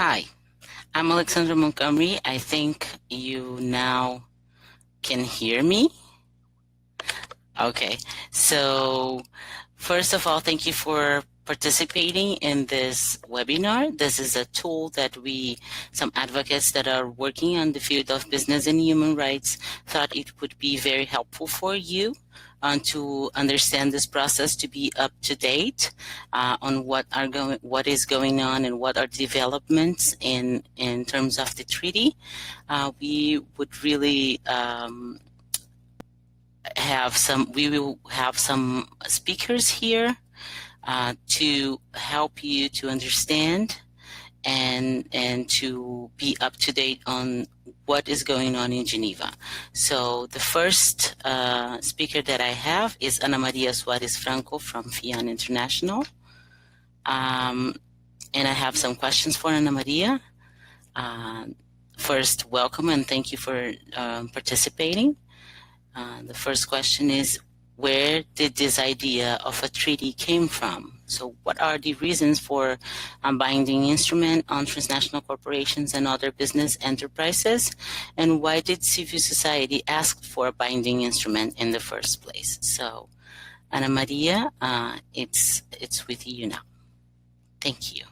Hi, I'm Alexandra Montgomery. I think you now can hear me. Okay, so first of all, thank you for participating in this webinar. This is a tool that some advocates that are working on the field of business and human rights, thought it would be very helpful for you to understand this process, to be up to date on what is going on and what are developments in terms of the treaty. We would really we will have some speakers here to help you to understand and to be up to date on what is going on in Geneva. So the first speaker that I have is Ana Maria Suarez Franco from FIAN International. And I have some questions for Ana Maria. First, welcome and thank you for participating. The first question is, where did this idea of a treaty came from? So what are the reasons for a binding instrument on transnational corporations and other business enterprises? And why did civil society ask for a binding instrument in the first place? So Ana Maria, it's with you now. Thank you.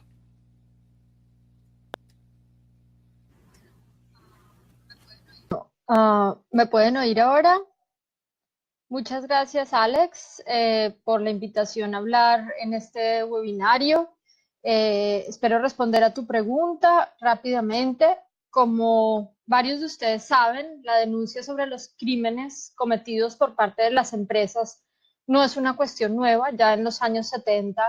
¿Me pueden oír ahora? Muchas gracias, Alex, por la invitación a hablar en este webinario. Espero responder a tu pregunta rápidamente. Como varios de ustedes saben, la denuncia sobre los crímenes cometidos por parte de las empresas no es una cuestión nueva. Ya en los años 70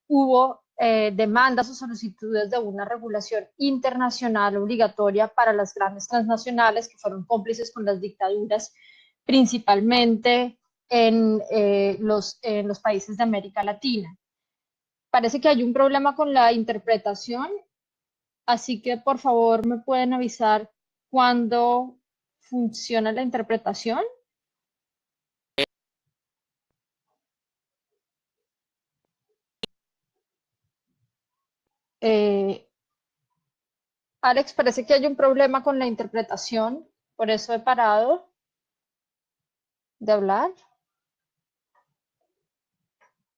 hubo demandas o solicitudes de una regulación internacional obligatoria para las grandes transnacionales que fueron cómplices con las dictaduras, principalmente en los países de América Latina. Parece que hay un problema con la interpretación, así que por favor me pueden avisar cuándo funciona la interpretación. Alex, parece que hay un problema con la interpretación, por eso he parado de hablar.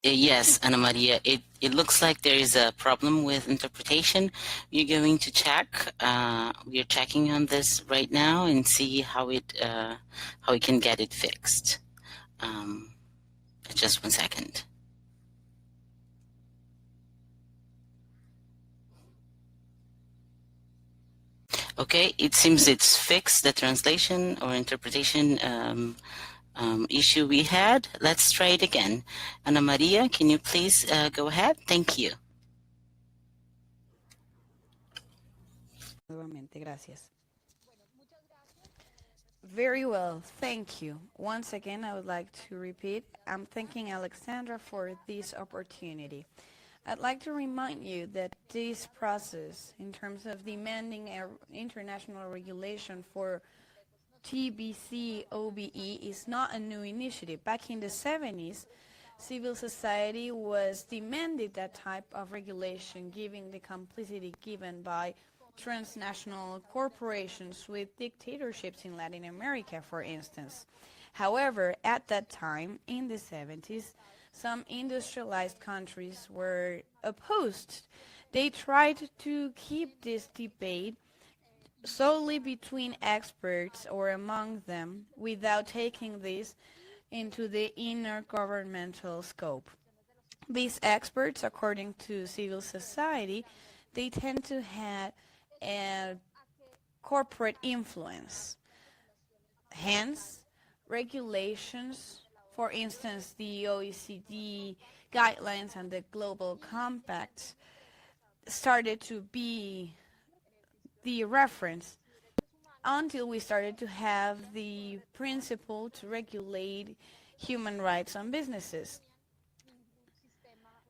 Yes, Ana Maria, it looks like there is a problem with interpretation. You're going to check. We're checking on this right now and see how we can get it fixed. Just 1 second. Okay, it seems it's fixed, the translation or interpretation issue we had. Let's try it again. Ana Maria, can you please go ahead? Thank you. Nuevamente, gracias. Very well, thank you. Once again, I would like to repeat, I'm thanking Alexandra for this opportunity. I'd like to remind you that this process, in terms of demanding international regulation for TBC OBE, is not a new initiative. Back in the 70s, civil society was demanding that type of regulation, given the complicity given by transnational corporations with dictatorships in Latin America, for instance. However, at that time, in the 70s, some industrialized countries were opposed. They tried to keep this debate solely between experts or among them, without taking this into the intergovernmental scope. These experts, according to civil society, they tend to have a corporate influence. Hence, regulations, for instance, the OECD guidelines and the Global Compact, started to be the reference until we started to have the principle to regulate human rights on businesses.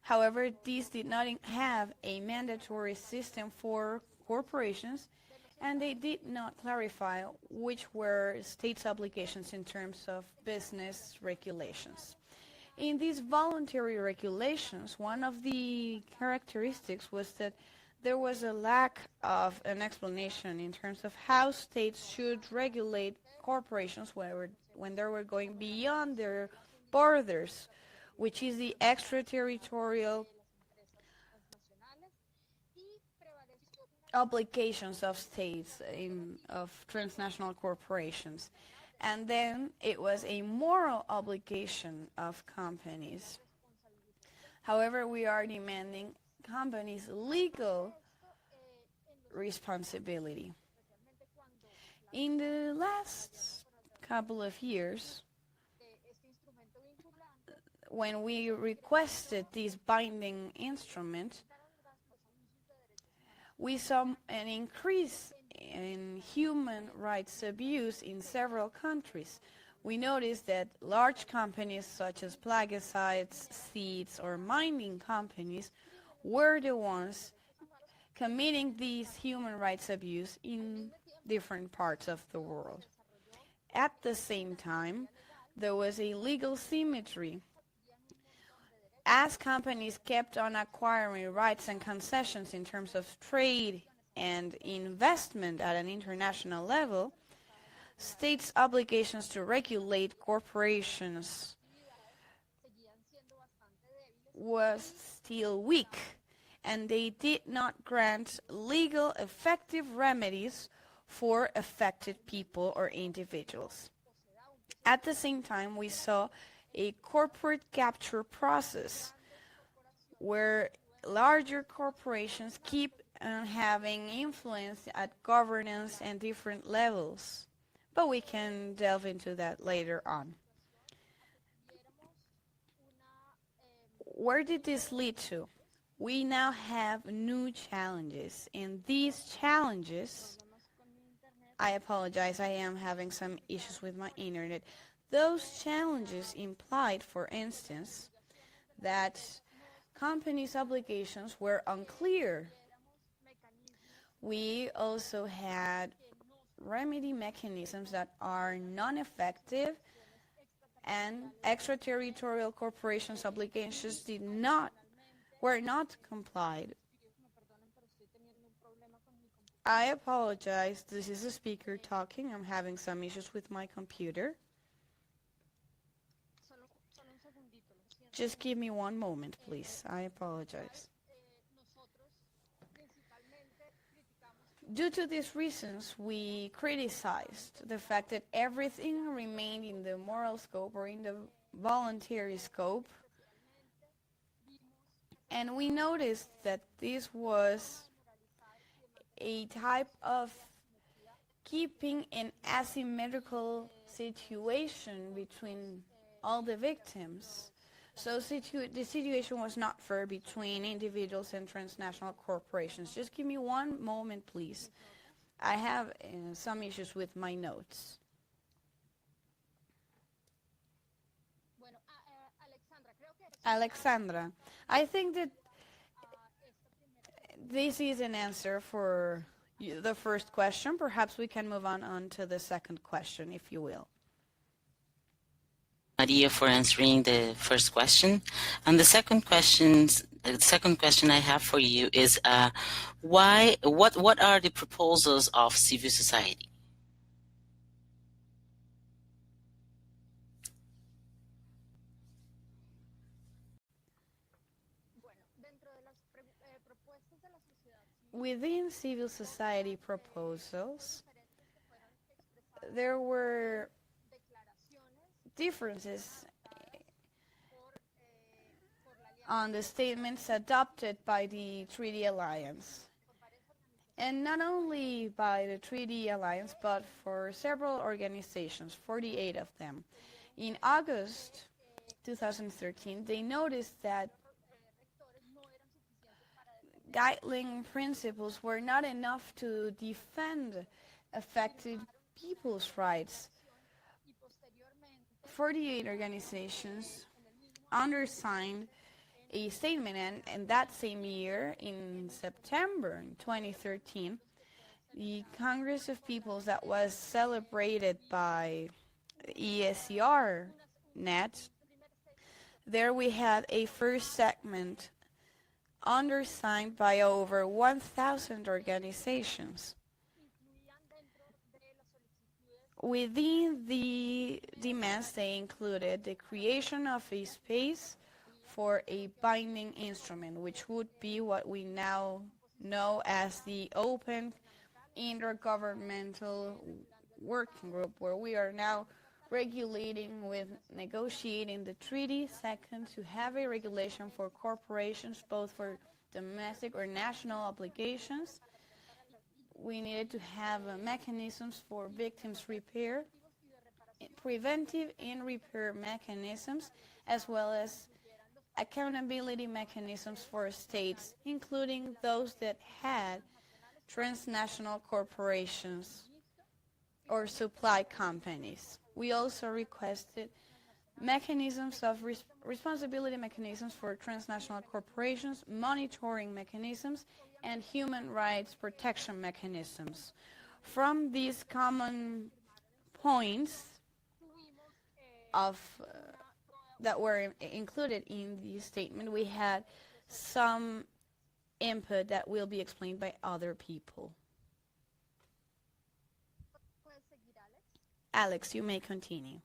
However, these did not have a mandatory system for corporations, and they did not clarify which were states' obligations in terms of business regulations. In these voluntary regulations, one of the characteristics was that there was a lack of an explanation in terms of how states should regulate corporations when they were going beyond their borders, which is the extraterritorial obligations of states of transnational corporations. And then it was a moral obligation of companies. However, we are demanding companies' legal responsibility. In the last couple of years, when we requested this binding instrument, we saw an increase in human rights abuse in several countries. We noticed that large companies such as plaguicides, seeds, or mining companies were the ones committing these human rights abuse in different parts of the world. At the same time, there was a legal symmetry. As companies kept on acquiring rights and concessions in terms of trade and investment at an international level, states' obligations to regulate corporations was still weak, and they did not grant legal effective remedies for affected people or individuals. At the same time, we saw a corporate capture process where larger corporations keep having influence at governance and different levels. But we can delve into that later on. Where did this lead to? We now have new challenges, and these challenges, I apologize, I am having some issues with my internet. Those challenges implied, for instance, that companies' obligations were unclear. We also had remedy mechanisms that are non-effective, and extraterritorial corporations' obligations were not complied. I apologize, this is a speaker talking. I'm having some issues with my computer. Just give me one moment, please. I apologize. Due to these reasons, we criticized the fact that everything remained in the moral scope or in the voluntary scope. And we noticed that this was a type of keeping an asymmetrical situation between all the victims. So the situation was not fair between individuals and transnational corporations. Just give me one moment, please. I have some issues with my notes. Alexandra, I think that this is an answer for the first question. Perhaps we can move on to the second question, if you will. Maria, for answering the first question. And the second question I have for you is what are the proposals of civil society? Within civil society proposals, there were differences on the statements adopted by the Treaty Alliance. And not only by the Treaty Alliance, but for several organizations, 48 of them. In August 2013, they noticed that guideline principles were not enough to defend affected people's rights. 48 organizations undersigned a statement, and that same year, in September 2013, the Congress of Peoples that was celebrated by ESCR-Net, there we had a first segment undersigned by over 1,000 organizations. Within the demands, they included the creation of a space for a binding instrument, which would be what we now know as the Open Intergovernmental Working Group, where we are now regulating with negotiating the treaty. Second, to have a regulation for corporations, both for domestic or national obligations. We needed to have mechanisms for victims repair, preventive and repair mechanisms, as well as accountability mechanisms for states, including those that had transnational corporations or supply companies. We also requested mechanisms of responsibility mechanisms for transnational corporations, monitoring mechanisms, and human rights protection mechanisms. From these common points that were included in the statement, we had some input that will be explained by other people. Alex, you may continue.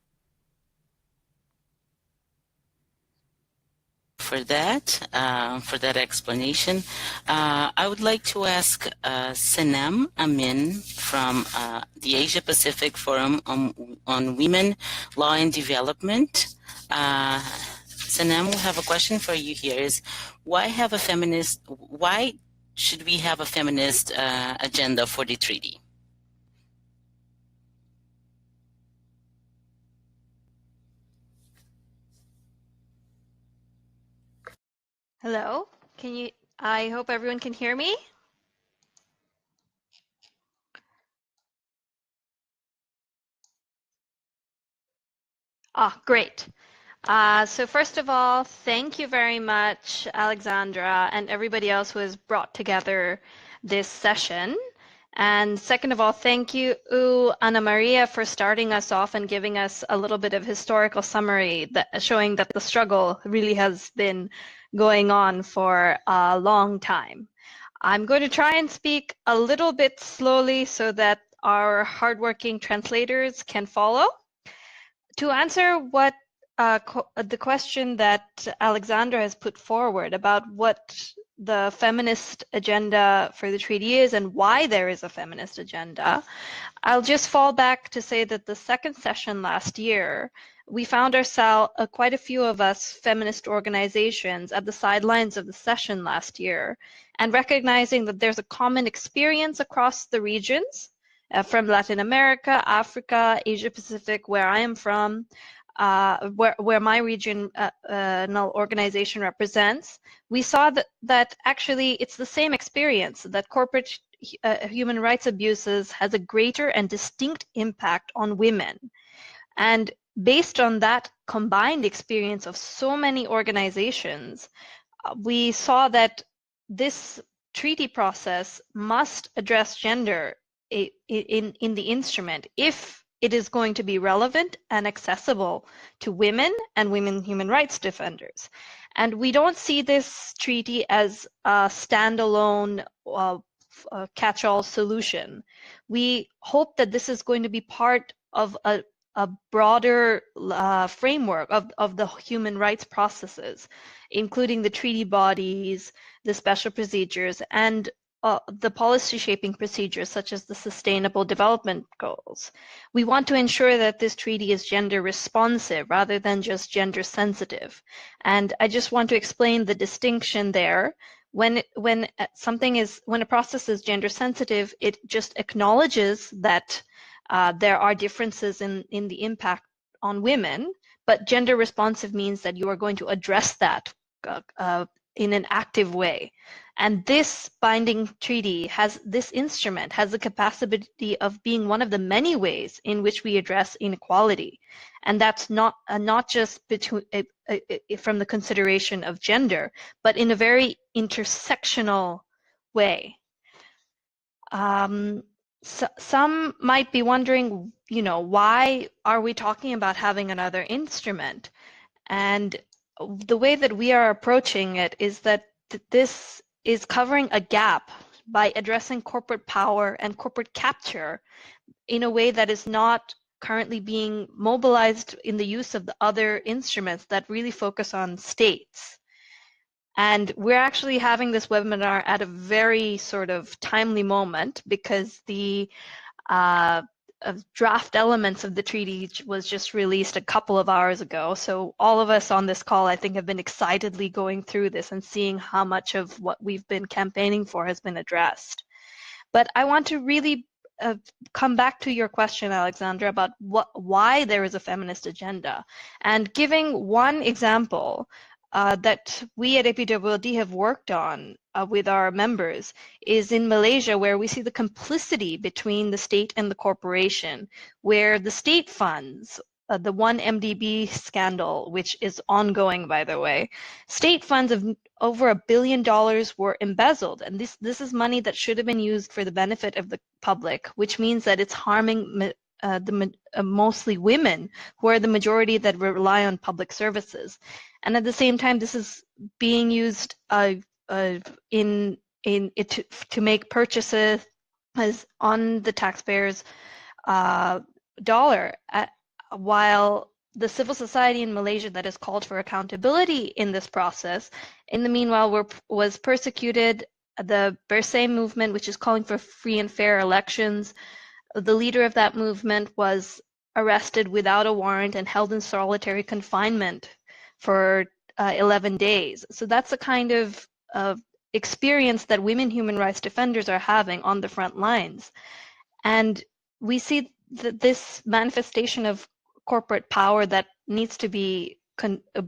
For that explanation. I would like to ask Senem Amin from the Asia Pacific Forum on Women, Law and Development. Senem, we have a question for you here is, why should we have a feminist agenda for the treaty? Hello, I hope everyone can hear me. Great. So first of all, thank you very much, Alexandra, and everybody else who has brought together this session. And second of all, thank you, Ana Maria, for starting us off and giving us a little bit of historical summary showing that the struggle really has been going on for a long time. I'm going to try and speak a little bit slowly so that our hardworking translators can follow. To answer what the question that Alexandra has put forward about what the feminist agenda for the treaty is and why there is a feminist agenda, I'll just fall back to say that the second session last year, we found ourselves, quite a few of us feminist organizations at the sidelines of the session last year, and recognizing that there's a common experience across the regions, from Latin America, Africa, Asia Pacific, where I am from, where my regional organization represents. We saw that actually it's the same experience, that corporate human rights abuses has a greater and distinct impact on women. And based on that combined experience of so many organizations, we saw that this treaty process must address gender in the instrument if it is going to be relevant and accessible to women and women human rights defenders. And we don't see this treaty as a standalone catch-all solution. We hope that this is going to be part of a broader framework of the human rights processes, including the treaty bodies, the special procedures, and the policy shaping procedures such as the Sustainable Development Goals. We want to ensure that this treaty is gender responsive rather than just gender sensitive. And I just want to explain the distinction there. When a process is gender sensitive, it just acknowledges that there are differences in the impact on women, but gender responsive means that you are going to address that in an active way. And this binding treaty this instrument has the capacity of being one of the many ways in which we address inequality. And that's not just from the consideration of gender, but in a very intersectional way. So some might be wondering, why are we talking about having another instrument? And the way that we are approaching it is that this is covering a gap by addressing corporate power and corporate capture in a way that is not currently being mobilized in the use of the other instruments that really focus on states. And we're actually having this webinar at a very sort of timely moment because the draft elements of the treaty was just released a couple of hours ago. So all of us on this call, I think, have been excitedly going through this and seeing how much of what we've been campaigning for has been addressed. But I want to really come back to your question, Alexandra, about why there is a feminist agenda. And giving one example that we at APWLD have worked on with our members is in Malaysia, where we see the complicity between the state and the corporation, where the state funds, the 1MDB scandal, which is ongoing, by the way, state funds of over $1 billion were embezzled. And this is money that should have been used for the benefit of the public, which means that it's harming mostly women, who are the majority that rely on public services. And at the same time, this is being used to make purchases on the taxpayers' dollar, while the civil society in Malaysia that has called for accountability in this process, in the meanwhile, was persecuted. The Bersih movement, which is calling for free and fair elections, the leader of that movement was arrested without a warrant and held in solitary confinement for 11 days. So that's the kind of experience that women human rights defenders are having on the front lines. And we see that this manifestation of corporate power that needs to be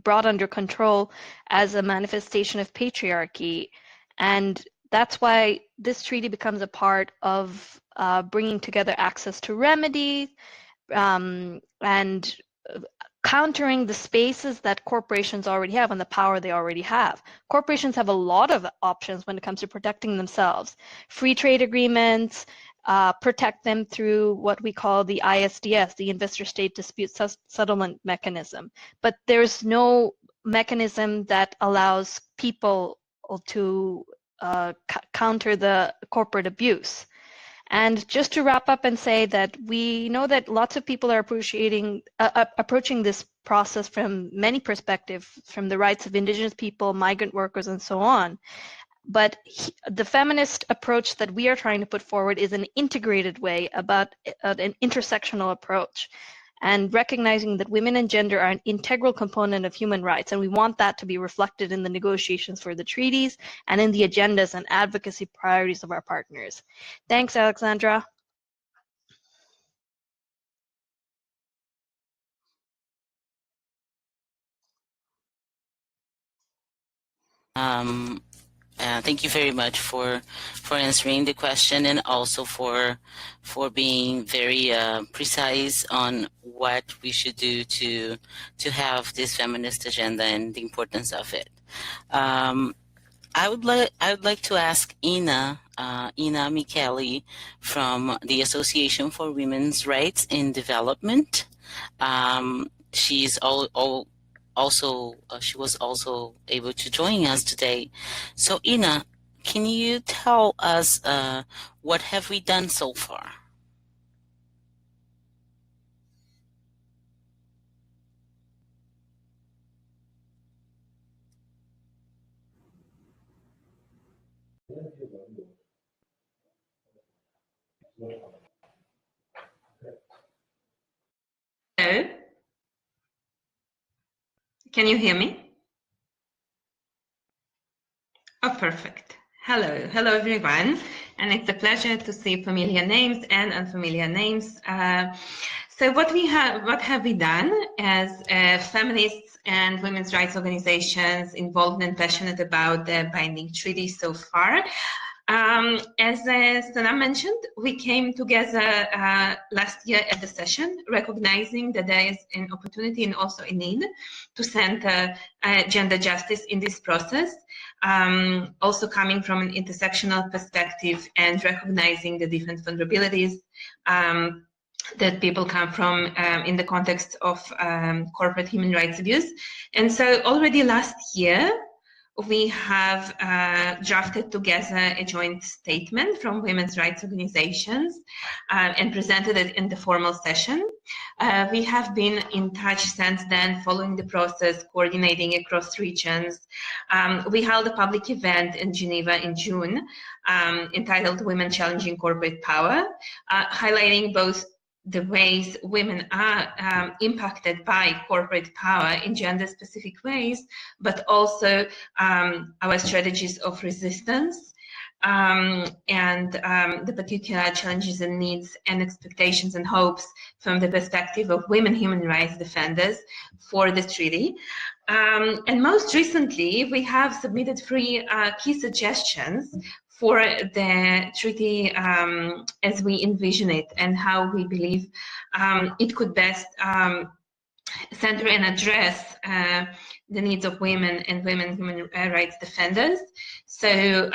brought under control as a manifestation of patriarchy. And that's why this treaty becomes a part of bringing together access to remedies and countering the spaces that corporations already have and the power they already have. Corporations have a lot of options when it comes to protecting themselves. Free trade agreements, protect them through what we call the ISDS, the Investor State Dispute Settlement Mechanism. But there's no mechanism that allows people to counter the corporate abuse. And just to wrap up and say that we know that lots of people are appreciating, approaching this process from many perspectives, from the rights of indigenous people, migrant workers, and so on. But the feminist approach that we are trying to put forward is an integrated way about an intersectional approach, and recognizing that women and gender are an integral component of human rights. And we want that to be reflected in the negotiations for the treaties and in the agendas and advocacy priorities of our partners. Thanks, Alexandra. Thank you very much for answering the question, and also for being very precise on what we should do to have this feminist agenda and the importance of it. I would like to ask Ina Micheli from the Association for Women's Rights in Development. She's she was also able to join us today. So Ina, can you tell us what have we done so far? Hello? Can you hear me? Oh, perfect. Hello everyone, and it's a pleasure to see familiar names and unfamiliar names. So what have we done as feminists and women's rights organizations involved and passionate about the binding treaty so far? As Sana mentioned, we came together last year at the session, recognizing that there is an opportunity and also a need to center gender justice in this process, also coming from an intersectional perspective and recognizing the different vulnerabilities that people come from in the context of corporate human rights abuse. And so already last year, we have drafted together a joint statement from women's rights organizations and presented it in the formal session. We have been in touch since then, following the process, coordinating across regions. We held a public event in Geneva in June entitled Women Challenging Corporate Power, highlighting both the ways women are impacted by corporate power in gender-specific ways, but also our strategies of resistance and the particular challenges and needs and expectations and hopes from the perspective of women human rights defenders for the treaty. And most recently, we have submitted three key suggestions for the treaty as we envision it and how we believe it could best center and address the needs of women and women human rights defenders. So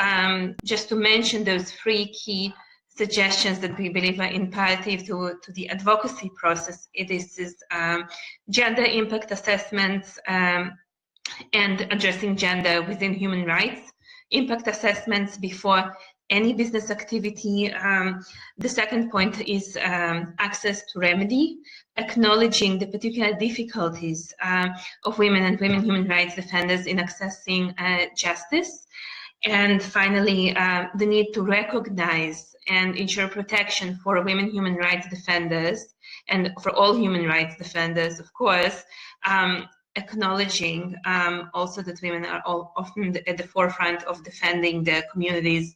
just to mention those three key suggestions that we believe are imperative to the advocacy process, it is gender impact assessments and addressing gender within human rights, impact assessments before any business activity. The second point is access to remedy, acknowledging the particular difficulties of women and women human rights defenders in accessing justice. And finally, the need to recognize and ensure protection for women human rights defenders and for all human rights defenders, of course, acknowledging also that women are often at the forefront of defending their communities,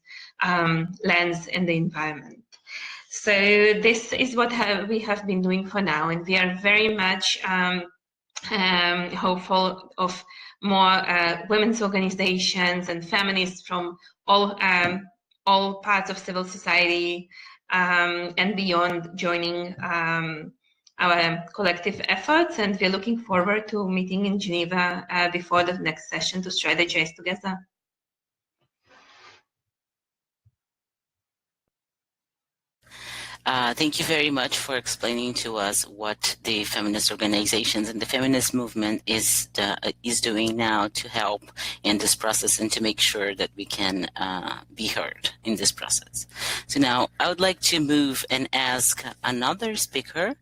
lands, and the environment. So this is what we have been doing for now, and we are very much hopeful of more women's organizations and feminists from all parts of civil society and beyond joining our collective efforts, and we're looking forward to meeting in Geneva before the next session to strategize together. Thank you very much for explaining to us what the feminist organizations and the feminist movement is doing now to help in this process and to make sure that we can be heard in this process. So now I would like to move and ask another speaker,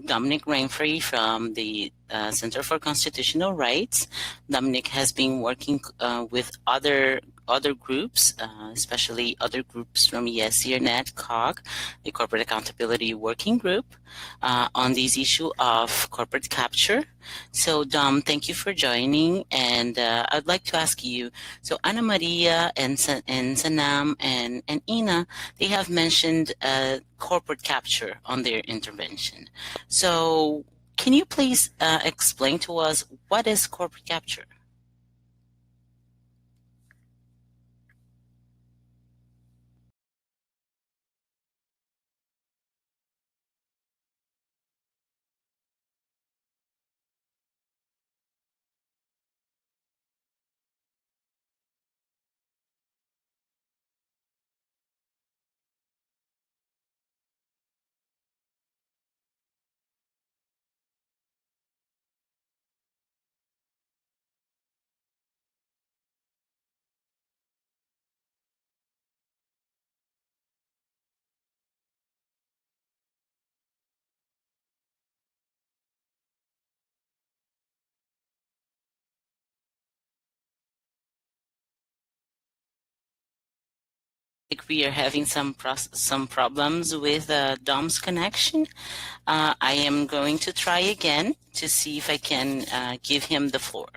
Dominic Rainfree from the Center for Constitutional Rights. Dominic has been working with other groups, especially other groups from ESCR-Net, COG, the Corporate Accountability Working Group, on this issue of corporate capture. So Dom, thank you for joining, and I'd like to ask you, so Ana Maria and Sanam and Ina, they have mentioned corporate capture on their intervention. So can you please explain to us what is corporate capture? We are having some problems with Dom's connection. I am going to try again to see if I can give him the floor.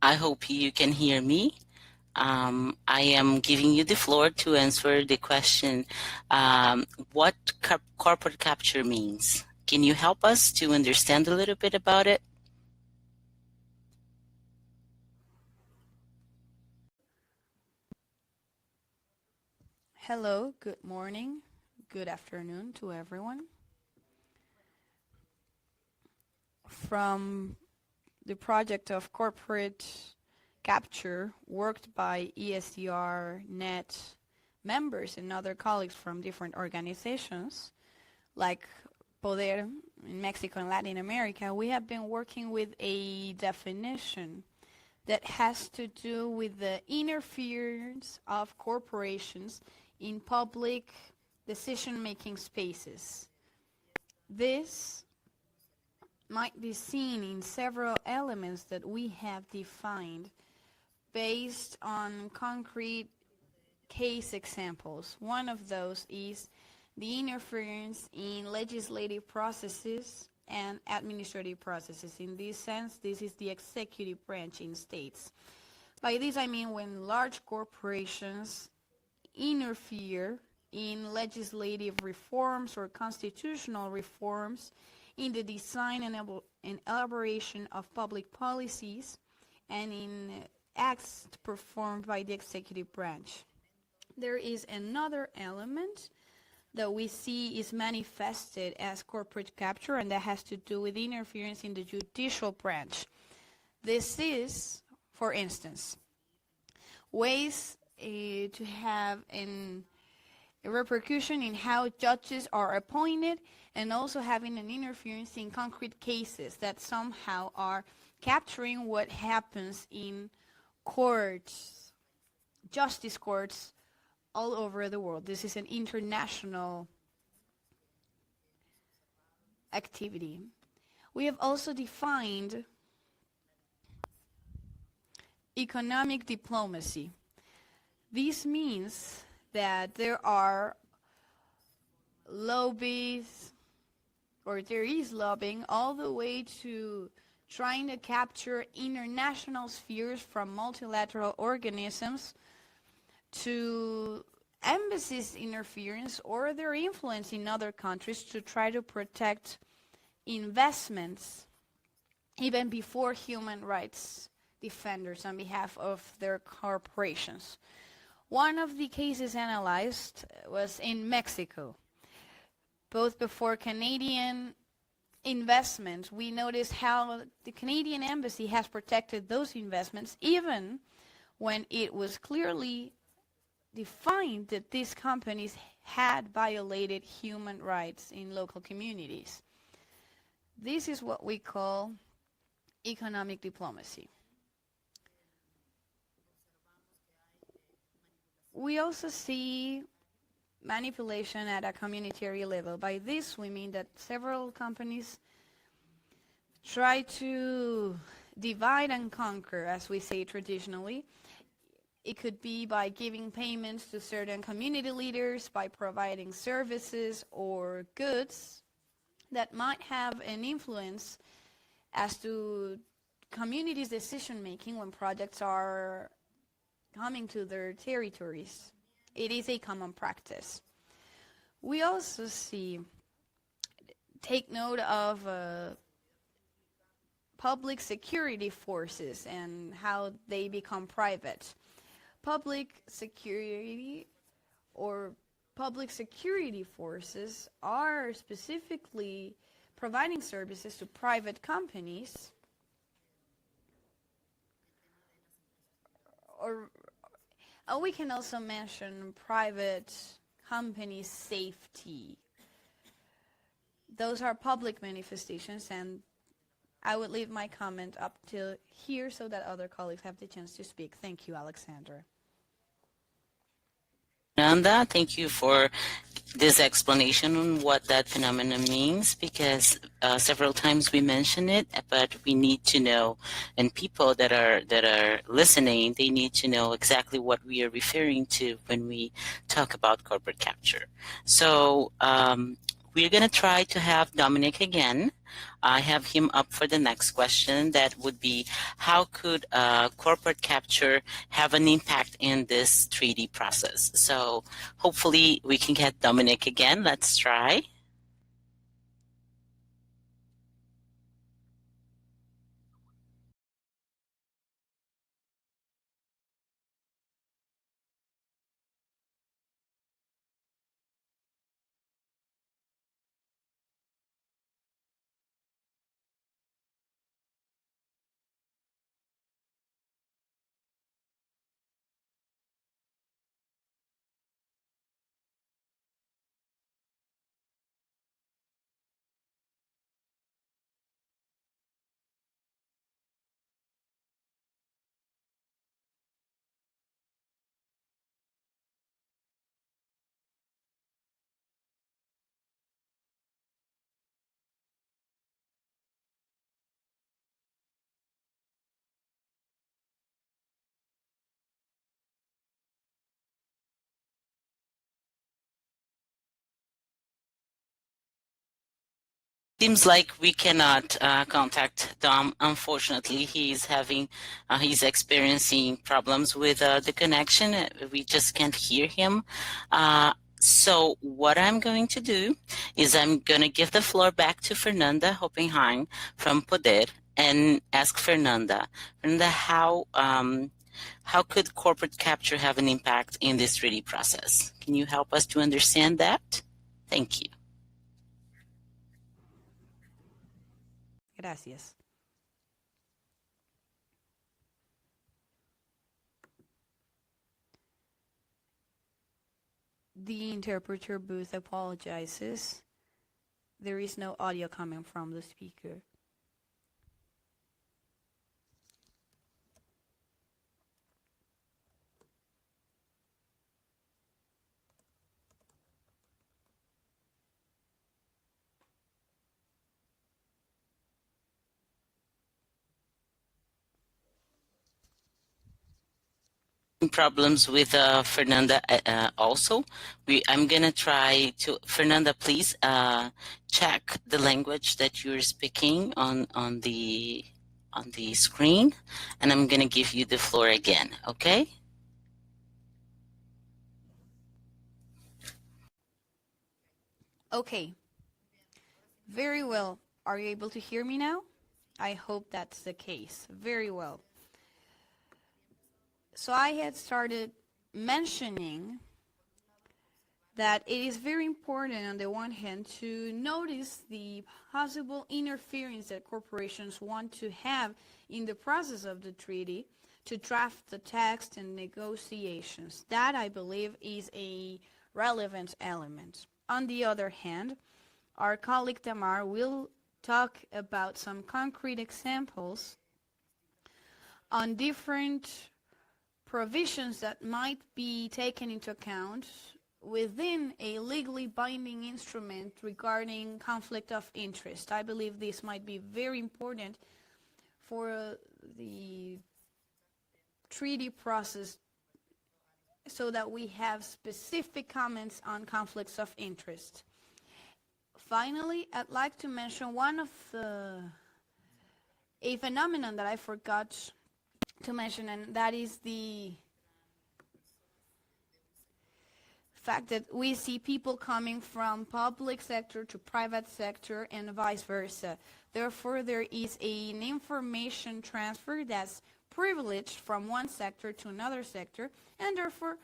I hope you can hear me. I am giving you the floor to answer the question, what corporate capture means. Can you help us to understand a little bit about it? Hello, good morning, good afternoon to everyone. From the project of corporate capture worked by ESCR-Net members and other colleagues from different organizations like Poder in Mexico and Latin America, we have been working with a definition that has to do with the interference of corporations in public decision-making spaces. This might be seen in several elements that we have defined based on concrete case examples. One of those is the interference in legislative processes and administrative processes. In this sense, this is the executive branch in states. By this I mean when large corporations interfere in legislative reforms or constitutional reforms in the design and elaboration of public policies and in acts performed by the executive branch. There is another element that we see is manifested as corporate capture, and that has to do with interference in the judicial branch. This is, for instance, ways to have a repercussion in how judges are appointed, and also having an interference in concrete cases that somehow are capturing what happens in courts, justice courts all over the world. This is an international activity. We have also defined economic diplomacy. This means that there are lobbies, or there is lobbying all the way to trying to capture international spheres from multilateral organisms to embassies' interference or their influence in other countries to try to protect investments even before human rights defenders on behalf of their corporations. One of the cases analyzed was in Mexico. Both before Canadian investments, we noticed how the Canadian embassy has protected those investments even when it was clearly defined that these companies had violated human rights in local communities. This is what we call economic diplomacy. We also see manipulation at a communitary level. By this we mean that several companies try to divide and conquer, as we say traditionally. It could be by giving payments to certain community leaders, by providing services or goods that might have an influence as to communities' decision-making when projects are coming to their territories. It is a common practice. We also take note of public security forces and how they become private. Public security forces are specifically providing services to private companies or we can also mention private company safety. Those are public manifestations, and I would leave my comment up till here so that other colleagues have the chance to speak. Thank you, Alexandra. Nanda, thank you for this explanation on what that phenomenon means, because several times we mention it, but we need to know, and people that are listening, they need to know exactly what we are referring to when we talk about corporate capture. So we're going to try to have Dominic again. I have him up for the next question. That would be, how could corporate capture have an impact in this 3D process? So hopefully we can get Dominic again. Let's try. Seems like we cannot contact Dom. Unfortunately, he's experiencing problems with the connection. We just can't hear him. So what I'm going to do is I'm going to give the floor back to Fernanda Hoppenheim from Poder and ask Fernanda, how could corporate capture have an impact in this 3D process? Can you help us to understand that? Thank you. Gracias. The interpreter booth apologizes. There is no audio coming from the speaker. Problems with Fernanda also. I'm gonna try to, Fernanda, please check the language that you're speaking on the screen, and I'm gonna give you the floor again, okay? Okay. Very well. Are you able to hear me now? I hope that's the case. Very well. So I had started mentioning that it is very important, on the one hand, to notice the possible interference that corporations want to have in the process of the treaty to draft the text and negotiations. That, I believe, is a relevant element. On the other hand, our colleague Tamar will talk about some concrete examples on different provisions that might be taken into account within a legally binding instrument regarding conflict of interest. I believe this might be very important for the treaty process so that we have specific comments on conflicts of interest. Finally, I'd like to mention a phenomenon that I forgot to mention, and that is the fact that we see people coming from public sector to private sector and vice versa. Therefore, there is an information transfer that's privileged from one sector to another sector, and therefore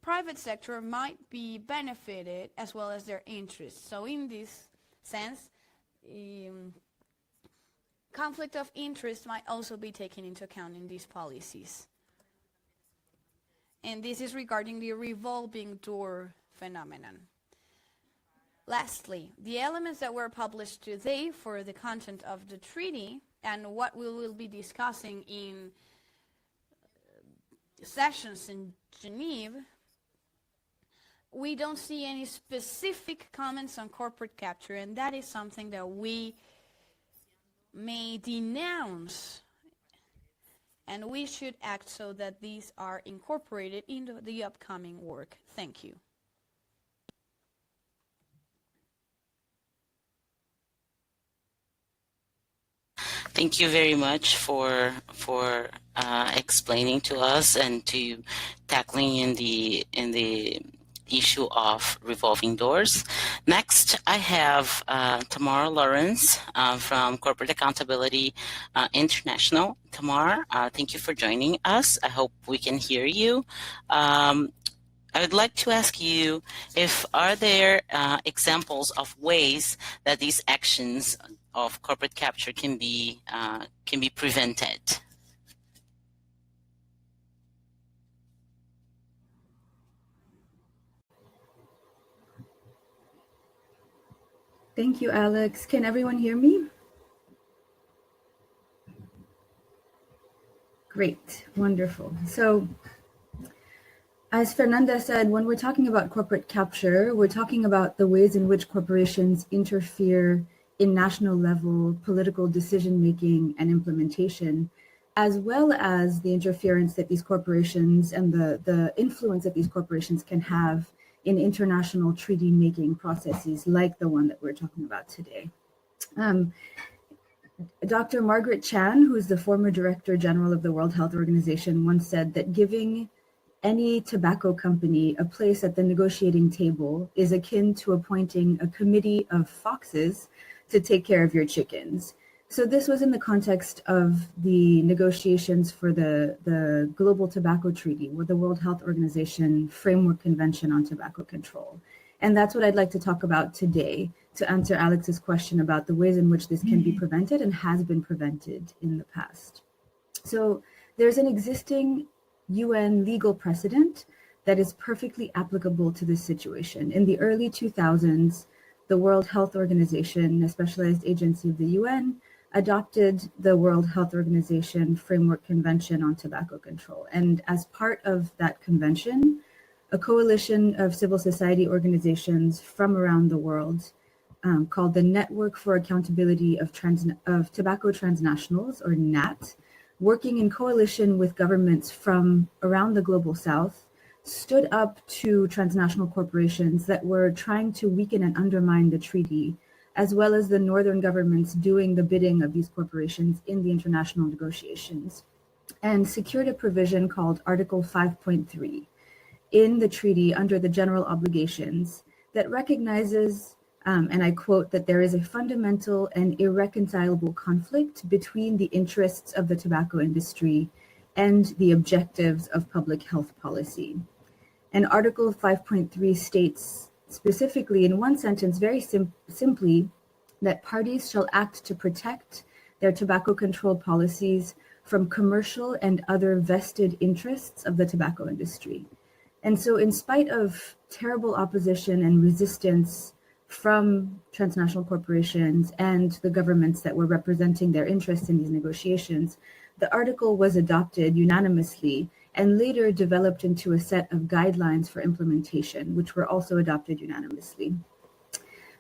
private sector might be benefited as well as their interests. So in this sense, conflict of interest might also be taken into account in these policies. And this is regarding the revolving door phenomenon. Lastly, the elements that were published today for the content of the treaty and what we will be discussing in sessions in Geneva, we don't see any specific comments on corporate capture, and that is something that we may denounce, and we should act so that these are incorporated into the upcoming work. Thank you. Thank you very much for explaining to us and to tackling in the issue of revolving doors. Next, I have Tamara Lawrence from Corporate Accountability International. Tamara, thank you for joining us. I hope we can hear you. I would like to ask you if are there examples of ways that these actions of corporate capture can be prevented? Thank you, Alex. Can everyone hear me? Great, wonderful. So, as Fernanda said, when we're talking about corporate capture, we're talking about the ways in which corporations interfere in national level political decision-making and implementation, as well as the interference that these corporations and the influence that these corporations can have in international treaty-making processes like the one that we're talking about today. Dr. Margaret Chan, who is the former Director General of the World Health Organization, once said that giving any tobacco company a place at the negotiating table is akin to appointing a committee of foxes to take care of your chickens. So this was in the context of the negotiations for the Global Tobacco Treaty, or the World Health Organization Framework Convention on Tobacco Control. And that's what I'd like to talk about today, to answer Alex's question about the ways in which this can be prevented and has been prevented in the past. So there's an existing UN legal precedent that is perfectly applicable to this situation. In the early 2000s, the World Health Organization, a specialized agency of the UN, adopted the World Health Organization Framework Convention on Tobacco Control. And as part of that convention, a coalition of civil society organizations from around the world called the Network for Accountability of Tobacco Transnationals, or NAT, working in coalition with governments from around the global south, stood up to transnational corporations that were trying to weaken and undermine the treaty, as well as the northern governments doing the bidding of these corporations in the international negotiations, and secured a provision called Article 5.3 in the treaty under the general obligations that recognizes, and I quote, that there is a fundamental and irreconcilable conflict between the interests of the tobacco industry and the objectives of public health policy. And Article 5.3 states specifically in one sentence, very simply, that parties shall act to protect their tobacco control policies from commercial and other vested interests of the tobacco industry. And so in spite of terrible opposition and resistance from transnational corporations and the governments that were representing their interests in these negotiations, the article was adopted unanimously and later developed into a set of guidelines for implementation, which were also adopted unanimously.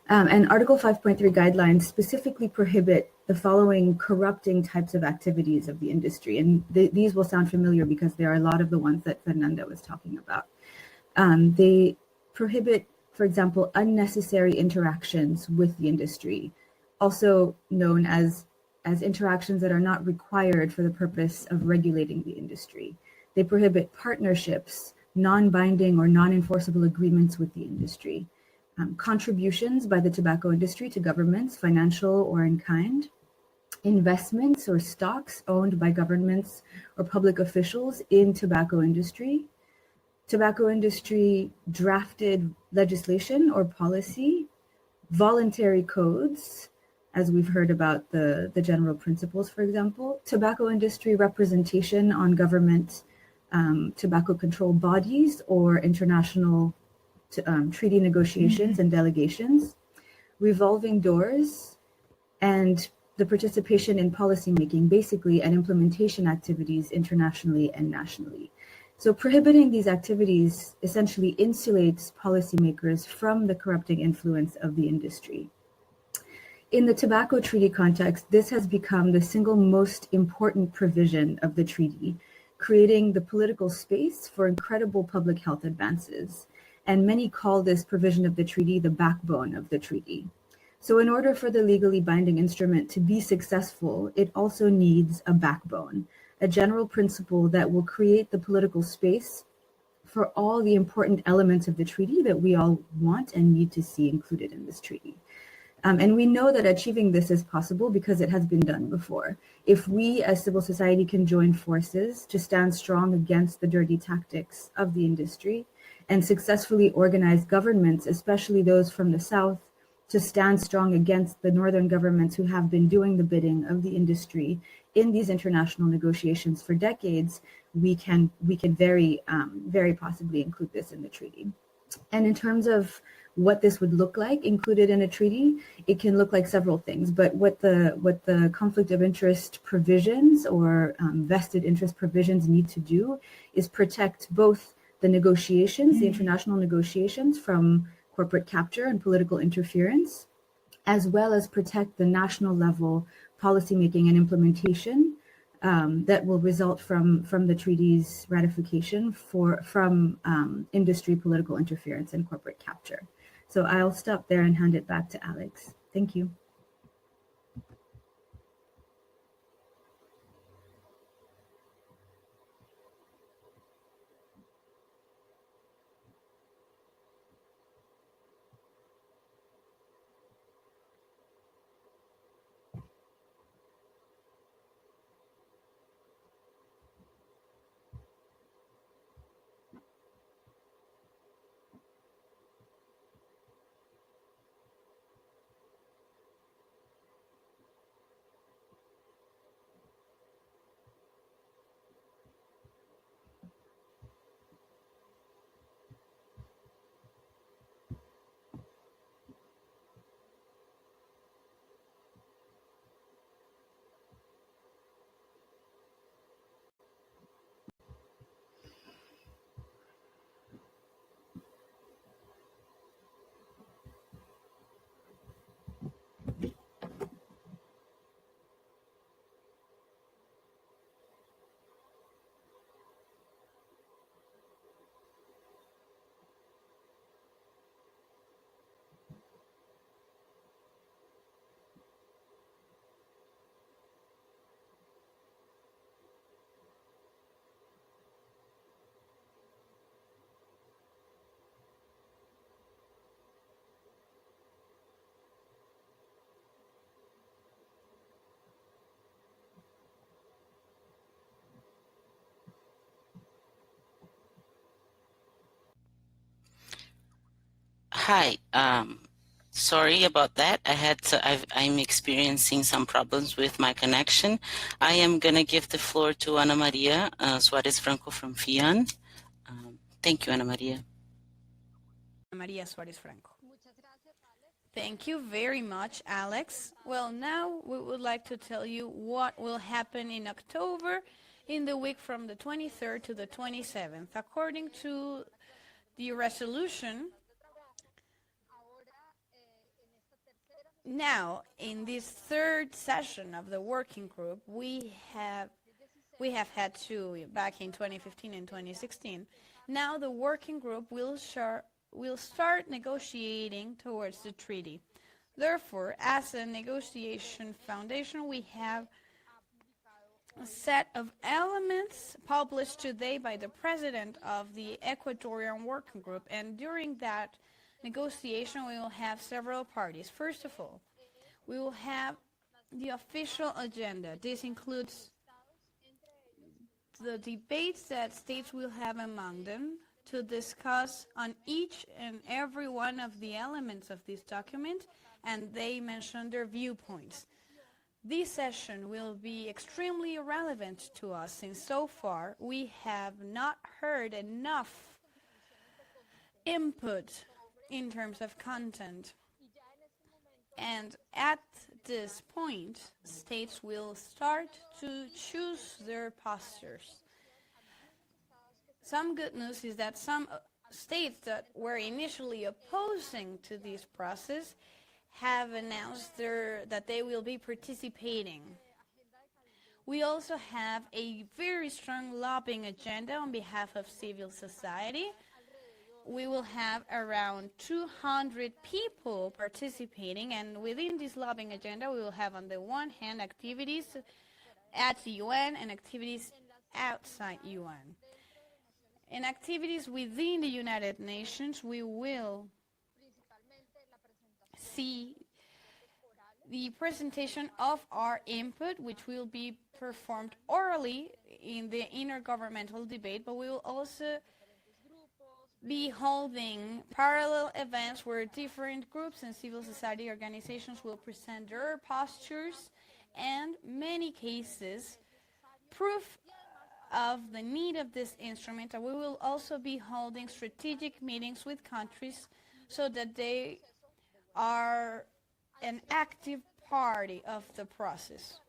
And Article 5.3 guidelines specifically prohibit the following corrupting types of activities of the industry. And these will sound familiar because there are a lot of the ones that Fernanda was talking about. They prohibit, for example, unnecessary interactions with the industry, also known as interactions that are not required for the purpose of regulating the industry. They prohibit partnerships, non-binding or non-enforceable agreements with the industry, contributions by the tobacco industry to governments, financial or in kind, investments or stocks owned by governments or public officials in tobacco industry drafted legislation or policy, voluntary codes, as we've heard about the general principles, for example, tobacco industry representation on government tobacco control bodies or international treaty negotiations and delegations, revolving doors, and the participation in policymaking, basically, and implementation activities internationally and nationally. So prohibiting these activities essentially insulates policymakers from the corrupting influence of the industry. In the tobacco treaty context, this has become the single most important provision of the treaty, creating the political space for incredible public health advances. And many call this provision of the treaty the backbone of the treaty. So in order for the legally binding instrument to be successful, it also needs a backbone, a general principle that will create the political space for all the important elements of the treaty that we all want and need to see included in this treaty. And we know that achieving this is possible because it has been done before. If we as civil society can join forces to stand strong against the dirty tactics of the industry and successfully organize governments, especially those from the South, to stand strong against the Northern governments who have been doing the bidding of the industry in these international negotiations for decades, we can very possibly include this in the treaty. And in terms of what this would look like included in a treaty, it can look like several things. But what the conflict of interest provisions or vested interest provisions need to do is protect both the negotiations, the international negotiations, from corporate capture and political interference, as well as protect the national level policymaking and implementation that will result from the treaty's ratification from industry political interference and corporate capture. So I'll stop there and hand it back to Alex. Thank you. Hi. Sorry about that. I'm experiencing some problems with my connection. I am going to give the floor to Ana Maria Suarez Franco from FIAN. Thank you, Ana Maria. Maria Suarez Franco. Thank you very much, Alex. Well, now we would like to tell you what will happen in October in the week from the 23rd to the 27th. According to the resolution, now in this third session of the working group, we have had two back in 2015 and 2016. Now the working group will start negotiating towards the treaty. Therefore, as a negotiation foundation, we have a set of elements published today by the president of the Ecuadorian Working Group, and during that negotiation we will have several parties. First of all, we will have the official agenda. This includes the debates that states will have among them to discuss on each and every one of the elements of this document, and they mention their viewpoints. This session will be extremely relevant to us since so far we have not heard enough input in terms of content. And at this point, states will start to choose their postures. Some good news is that some states that were initially opposing to this process have announced that they will be participating. We also have a very strong lobbying agenda on behalf of civil society, we will have around 200 people participating, and within this lobbying agenda we will have on the one hand activities at the UN and activities outside UN. In activities within the United Nations, we will see the presentation of our input, which will be performed orally in the intergovernmental debate, but we will also be holding parallel events where different groups and civil society organizations will present their postures and, many cases, proof of the need of this instrument. And we will also be holding strategic meetings with countries so that they are an active party of the process.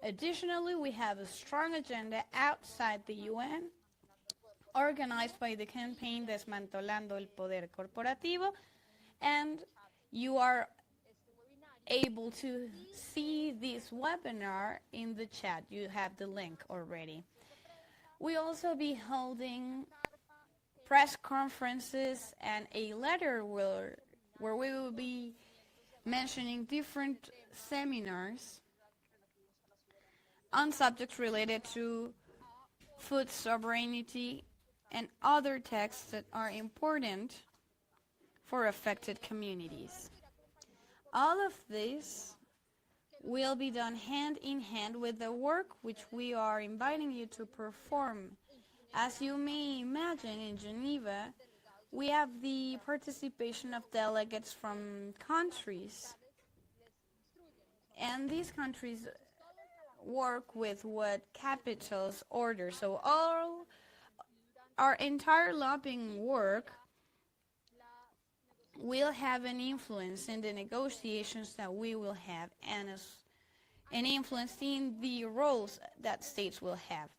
Additionally, we have a strong agenda outside the UN, organized by the campaign Desmantelando el Poder Corporativo, and you are able to see this webinar in the chat. You have the link already. We also be holding press conferences and a letter where we will be mentioning different seminars on subjects related to food sovereignty and other texts that are important for affected communities. All of this will be done hand in hand with the work which we are inviting you to perform. As you may imagine, in Geneva, we have the participation of delegates from countries, and these countries work with what capitals order. So our entire lobbying work will have an influence in the negotiations that we will have, and an influence in the roles that states will have.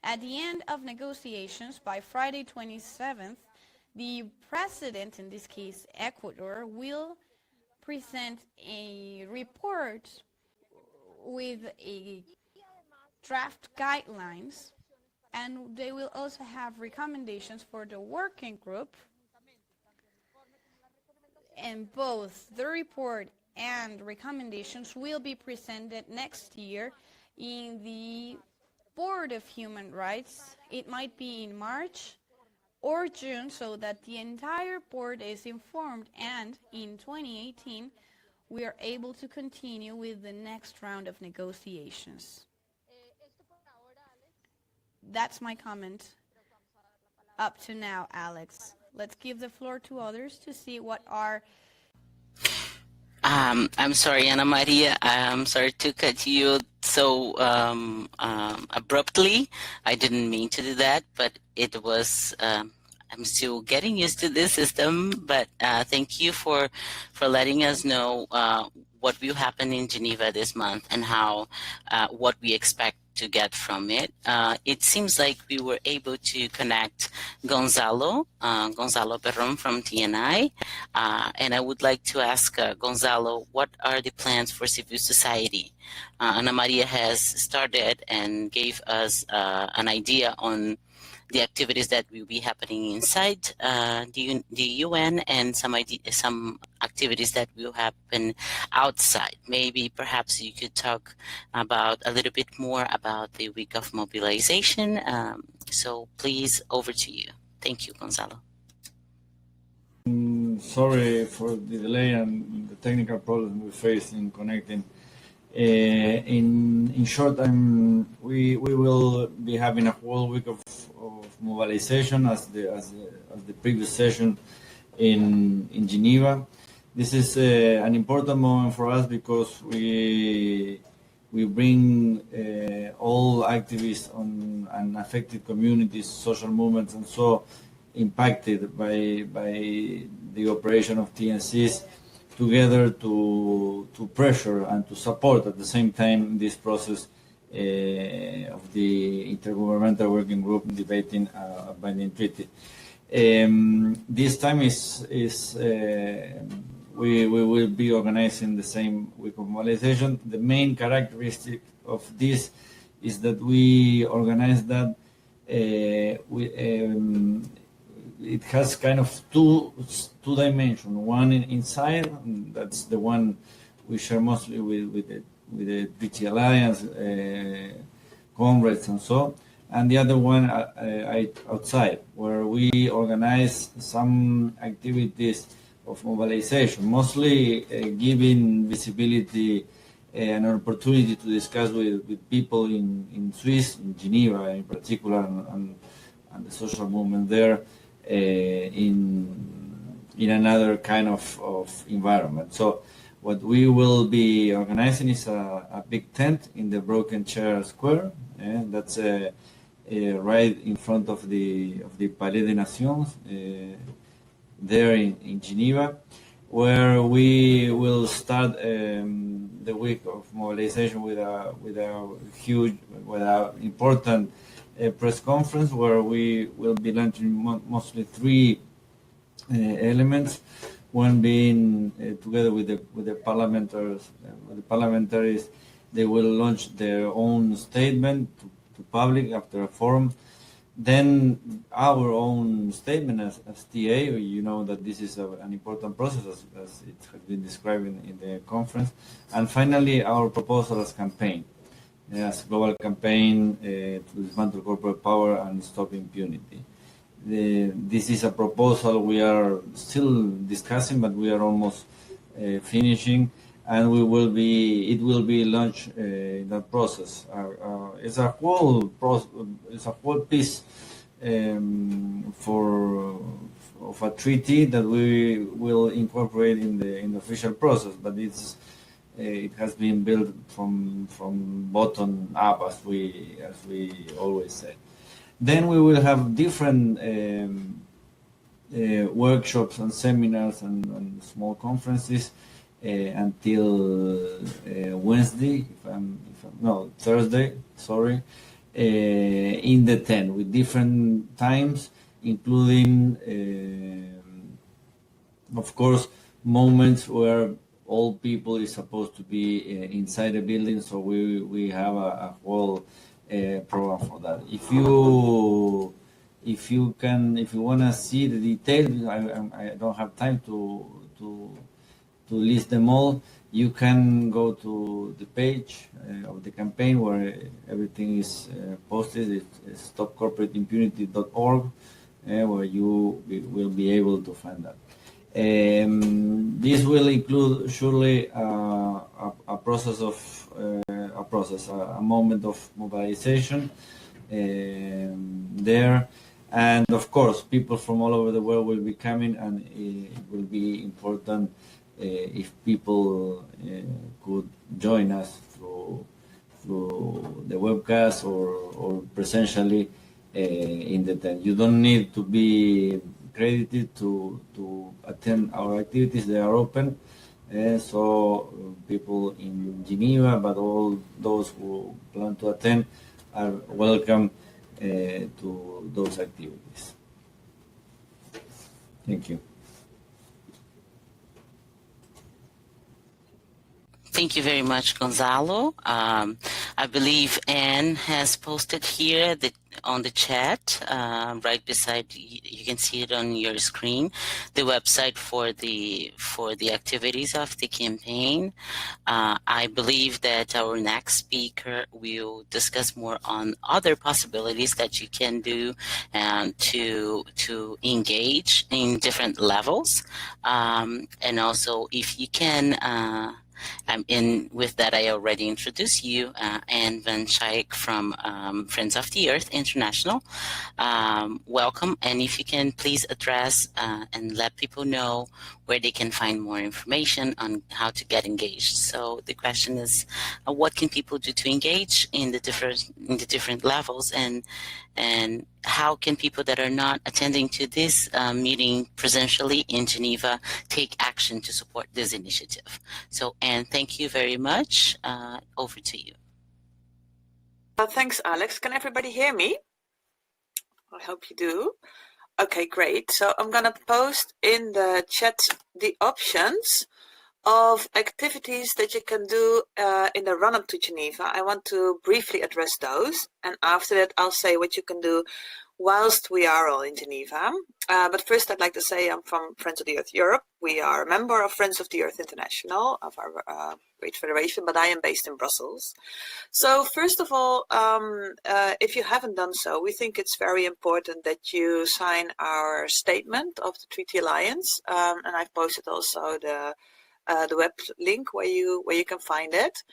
At the end of negotiations, by Friday 27th, the president, in this case Ecuador, will present a report with a draft guidelines, and they will also have recommendations for the working group, and both the report and recommendations will be presented next year in the Board of Human Rights. It might be in March or June, so that the entire board is informed, and in 2018 we are able to continue with the next round of negotiations. That's my comment up to now, Alex. Let's give the floor to others to see what are... I'm sorry, Ana Maria. I'm sorry to cut you so abruptly. I didn't mean to do that, but it was... I'm still getting used to this system, but thank you for letting us know what will happen in Geneva this month and how what we expect to get from it. It seems like we were able to connect Gonzalo Perron from TNI, and I would like to ask Gonzalo, what are the plans for civil society? Ana Maria has started and gave us an idea on the activities that will be happening inside the UN, and some activities that will happen outside. Maybe perhaps you could talk about a little bit more about the week of mobilization. So please, over to you. Thank you, Gonzalo. Sorry for the delay and the technical problem we faced in connecting. In short, we will be having a whole week of mobilization as the previous session in Geneva. This is an important moment for us because we bring all activists and affected communities, social movements, and so impacted by the operation of TNCs together to pressure and to support at the same time this process of the Intergovernmental Working Group debating a binding treaty. This time we will be organizing the same week of mobilization. The main characteristic of this is that we organize that it has kind of two dimensions. One inside, and that's the one we share mostly with the Treaty Alliance, comrades and so, and the other one outside, where we organize some activities of mobilization, mostly giving visibility and an opportunity to discuss with people in Swiss, in Geneva in particular, and the social movement there in another kind of environment. So what we will be organizing is a big tent in the Broken Chair Square, and that's right in front of the Palais des Nations there in Geneva, where we will start the week of mobilization with a important press conference, where we will be launching mostly three elements. One being together with the parliamentaries, they will launch their own statement to public after a forum. Then our own statement as TA, you know that this is an important process as it has been described in the conference. And finally, our proposal as campaign, as global campaign to dismantle corporate power and stop impunity. This is a proposal we are still discussing, but we are almost finishing, and it will be launched in that process. It's a whole piece of a treaty that we will incorporate in the official process, but it has been built from bottom up, as we always say. Then we will have different workshops and seminars and small conferences until Wednesday, Thursday, sorry, in the tent with different times, including, of course, moments where all people is supposed to be inside the building. So we have a whole program for that. If you want to see the details, I don't have time to list them all. You can go to the page of the campaign where everything is posted. It's stopcorporateimpunity.org, where you will be able to find that. This will include surely a moment of mobilization there, and of course people from all over the world will be coming, and it will be important if people could join us through the webcast or presentially in the tent. You don't need to be accredited to attend our activities. They are open, so people in Geneva, but all those who plan to attend are welcome to those activities. Thank you. Thank you very much, Gonzalo. I believe Anne has posted here on the chat, right beside, you can see it on your screen, the website for the activities of the campaign. I believe that our next speaker will discuss more on other possibilities that you can do to engage in different levels. And also, if you can, with that, I already introduced you, Anne Van Schaik from Friends of the Earth International. Welcome, and if you can please address and let people know where they can find more information on how to get engaged. So the question is, what can people do to engage in the different levels, and how can people that are not attending to this meeting presentially in Geneva take action to support this initiative? So, Anne, thank you very much. Over to you. Thanks, Alex. Can everybody hear me? I hope you do. Okay, great. So I'm going to post in the chat the options of activities that you can do in the run-up to Geneva. I want to briefly address those, and after that I'll say what you can do whilst we are all in Geneva. But first I'd like to say I'm from Friends of the Earth Europe. We are a member of Friends of the Earth International, of our great federation, but I am based in Brussels. So first of all, if you haven't done so, we think it's very important that you sign our statement of the Treaty Alliance, and I've posted also the web link where you can find it.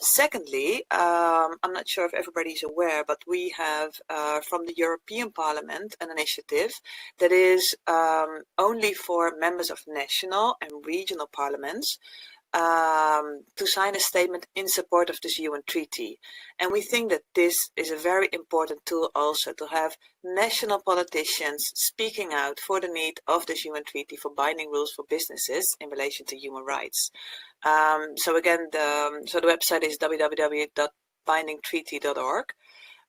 Secondly, I'm not sure if everybody's aware, but we have from the European Parliament an initiative that is only for members of national and regional parliaments to sign a statement in support of this UN treaty. And we think that this is a very important tool also to have national politicians speaking out for the need of this UN treaty for binding rules for businesses in relation to human rights. So again, the website is www.bindingtreaty.org.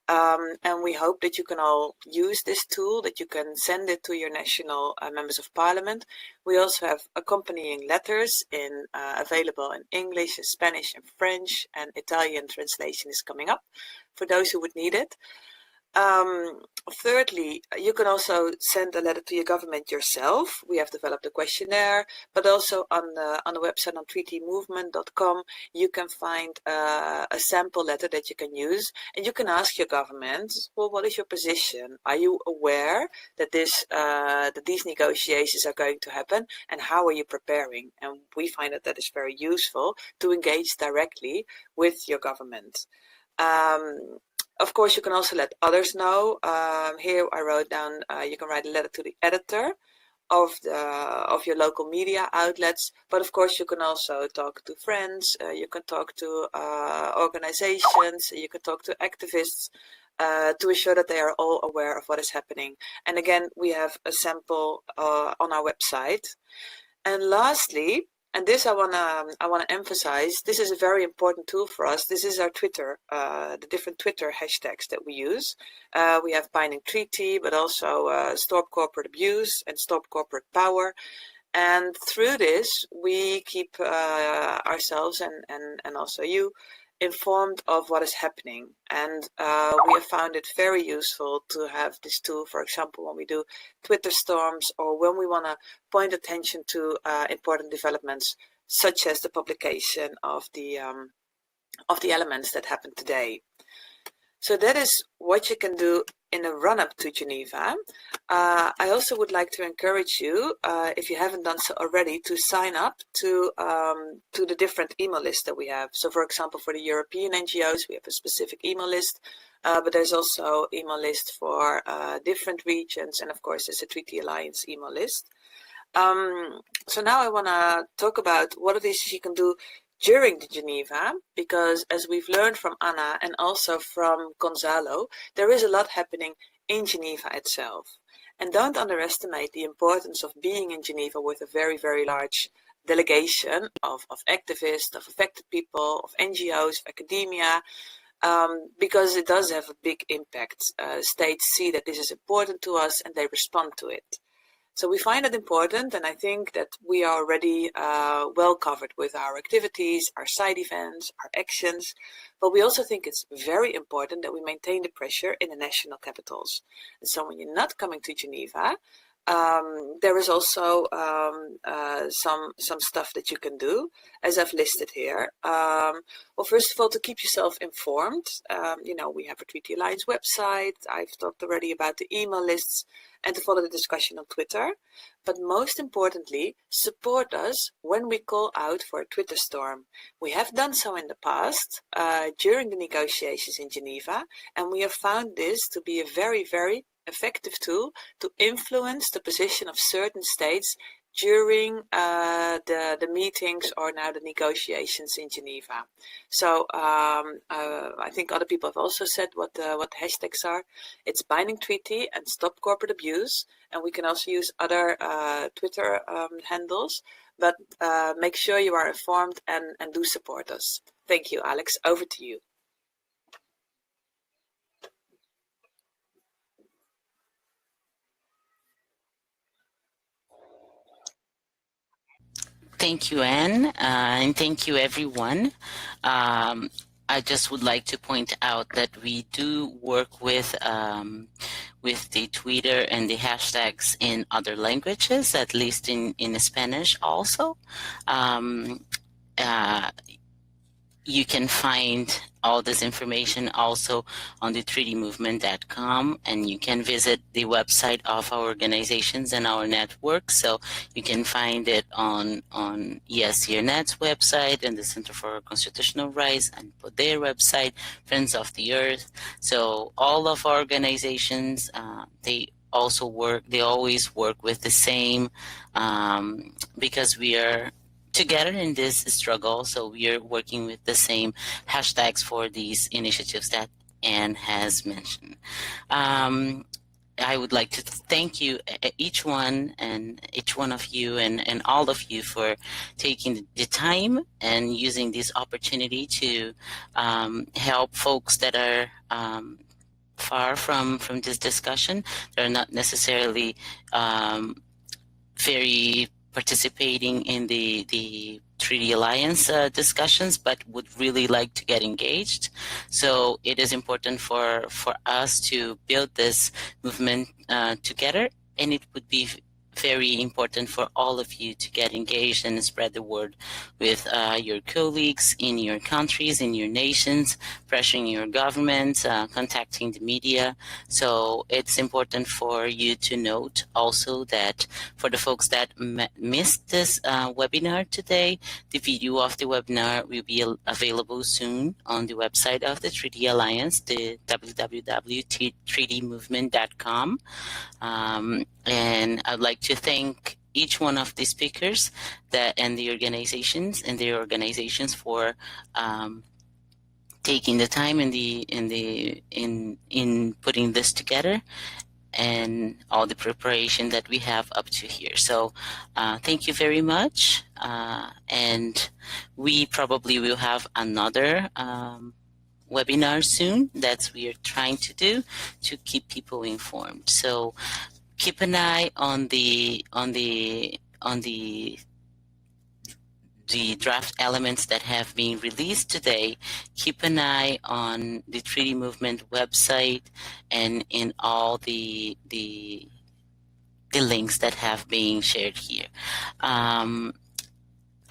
And we hope that you can all use this tool, that you can send it to your national members of parliament. We also have accompanying letters available in English, Spanish, and French, and Italian translation is coming up for those who would need it. Thirdly, you can also send a letter to your government yourself. We have developed a questionnaire, but also on the website on treatymovement.com, you can find a sample letter that you can use, and you can ask your government, well, what is your position? Are you aware that that these negotiations are going to happen, and how are you preparing? And we find that is very useful to engage directly with your government. Of course, you can also let others know. Here I wrote down, you can write a letter to the editor of your local media outlets. But of course, you can also talk to friends. You can talk to organizations. You can talk to activists to ensure that they are all aware of what is happening. And again, we have a sample on our website. And lastly, and this I wanna emphasize, this is a very important tool for us. This is our Twitter, the different Twitter hashtags that we use. We have Binding Treaty, but also Stop Corporate Abuse and Stop Corporate Power. And through this, we keep ourselves and also you informed of what is happening. And we have found it very useful to have this tool, for example, when we do Twitter storms or when we want to point attention to important developments, such as the publication of the elements that happened today. So that is what you can do in a run-up to Geneva. I also would like to encourage you, if you haven't done so already, to sign up to the different email lists that we have. So for example, for the European NGOs, we have a specific email list, but there's also email list for different regions, and of course there's a Treaty Alliance email list. So now I want to talk about what it is you can do during the Geneva, because as we've learned from Anna and also from Gonzalo, there is a lot happening in Geneva itself. And don't underestimate the importance of being in Geneva with a very, very large delegation of activists, of affected people, of NGOs, of academia, because it does have a big impact. States see that this is important to us and they respond to it. So we find it important, and I think that we are already well covered with our activities, our side events, our actions, but we also think it's very important that we maintain the pressure in the national capitals. And so when you're not coming to Geneva, there is also some stuff that you can do, as I've listed here. Well, first of all, to keep yourself informed, we have a Treaty Alliance website. I've talked already about the email lists, and to follow the discussion on Twitter. But most importantly, support us when we call out for a Twitter storm. We have done so in the past during the negotiations in Geneva, and we have found this to be a very, very effective tool to influence the position of certain states during the meetings or now the negotiations in Geneva. So I think other people have also said what the hashtags are. It's Binding Treaty and Stop Corporate Abuse, and we can also use other Twitter handles, but make sure you are informed and do support us. Thank you, Alex. Over to you. Thank you, Anne, and thank you, everyone. I just would like to point out that we do work with the Twitter and the hashtags in other languages, at least in Spanish also. You can find all this information also on the 3dmovement.com, and you can visit the website of our organizations and our network. So you can find it on ESCR-Net's website and the Center for Constitutional Rights and their website, Friends of the Earth. So all of our organizations, they always work with the same, because we are together in this struggle. So we are working with the same hashtags for these initiatives that Anne has mentioned. I would like to thank you, each one of you and all of you, for taking the time and using this opportunity to help folks that are far from this discussion. They're not necessarily very participating in the Treaty Alliance discussions, but would really like to get engaged. So it is important for us to build this movement together, and it would be very important for all of you to get engaged and spread the word with your colleagues in your countries, in your nations, pressuring your governments, contacting the media. So it's important for you to note also that for the folks that missed this webinar today, the video of the webinar will be available soon on the website of the Treaty Alliance, the www.treatymovement.com. And I'd like to thank each one of the speakers and their organizations for taking the time in putting this together, and all the preparation that we have up to here. So thank you very much. And we probably will have another webinar soon that we are trying to do to keep people informed. So keep an eye on the draft elements that have been released today. Keep an eye on the Treaty Movement website and in all the links that have been shared here.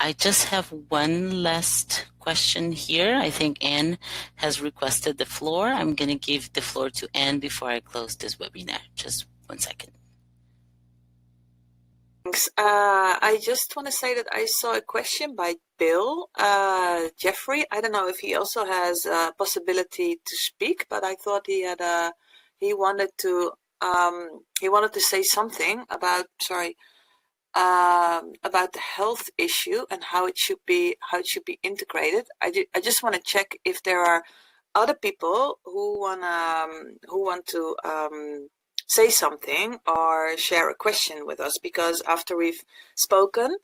I just have one last question here. I think Anne has requested the floor. I'm going to give the floor to Anne before I close this webinar. Just 1 second. Thanks. I just want to say that I saw a question by Bill Jeffrey. I don't know if he also has a possibility to speak, but I thought he wanted to say something about the health issue and how it should be integrated. I just want to check if there are other people who want to say something or share a question with us, because after we've spoken,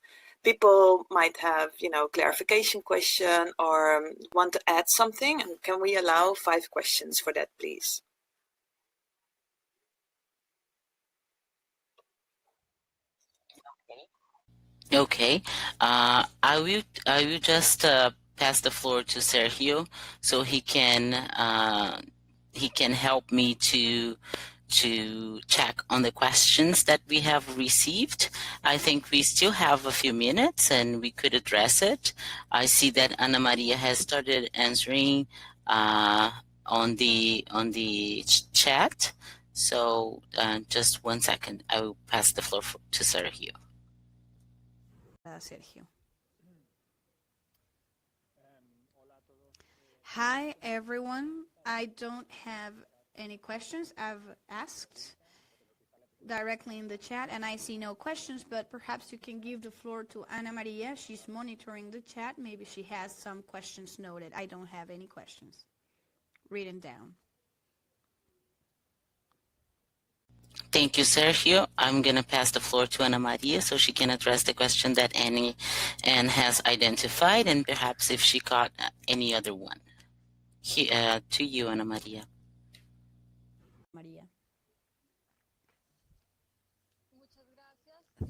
people might have, clarification question or want to add something. And can we allow 5 questions for that, please? Okay. I will just pass the floor to Sergio so he can help me to check on the questions that we have received. I think we still have a few minutes and we could address it. I see that Ana Maria has started answering on the chat. So just 1 second, I will pass the floor to Sergio. Sergio. Hi, everyone. I don't have any questions. I've asked directly in the chat and I see no questions, but perhaps you can give the floor to Ana Maria. She's monitoring the chat. Maybe she has some questions noted. I don't have any questions written down. Thank you, Sergio. I'm going to pass the floor to Ana Maria so she can address the question that Anne has identified, and perhaps if she caught any other one. To you, Ana Maria.